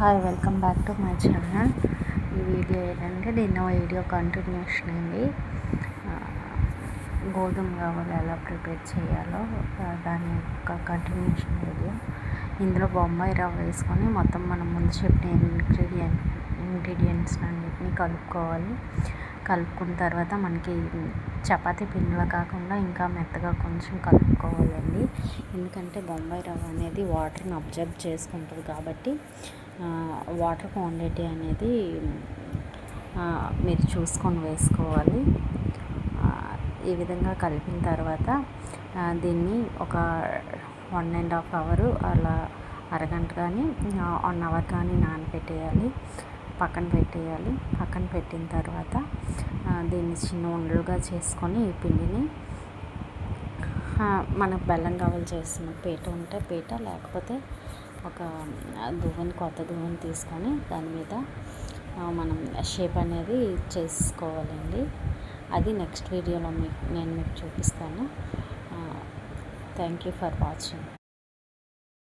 Hi, welcome back to my channel. ఈ video ఏంటంటే నిన్న వీడియో కంటిన్యూషన్ అండి. గోధుమ రవ్వలు ఎలా ప్రిపేర్ చేయాలో దాని యొక్క కంటిన్యూషన్ వీడియో. ఇందులో బొంబాయి రవ్వ వేసుకొని మొత్తం మనం ముందు చెప్పిన ఇంగ్రీడియంట్స్ అన్నిటిని కలుపుకున్న తర్వాత మనకి చపాతీ పిండిలో కాకుండా ఇంకా మెత్తగా కొంచెం కలుపుకోవాలండి. ఎందుకంటే బొంబాయి రవ్వ అనేది వాటర్ని అబ్జర్వ్ చేసుకుంటుంది కాబట్టి వాటర్ క్వాంటిటీ అనేది మీరు చూసుకొని వేసుకోవాలి. ఈ విధంగా కలిపిన తర్వాత దీన్ని ఒక 1.5 అవర్ అలా అరగంట కానీ 1 అవర్ కానీ నానబెట్టేయాలి. పక్కన పెట్టిన తర్వాత దీన్ని చిన్న ఉండలుగా చేసుకొని ఈ పిండిని మనకు బెల్లం కావాలి చేస్తున్న పీట ఉంటే పీట, లేకపోతే ఒక కొత్త దువ్వెన తీసుకొని దాని మీద మనం షేప్ అనేది చేసుకోవాలండి. అది నెక్స్ట్ వీడియోలో నేను మీకు చూపిస్తాను. Thank you for watching.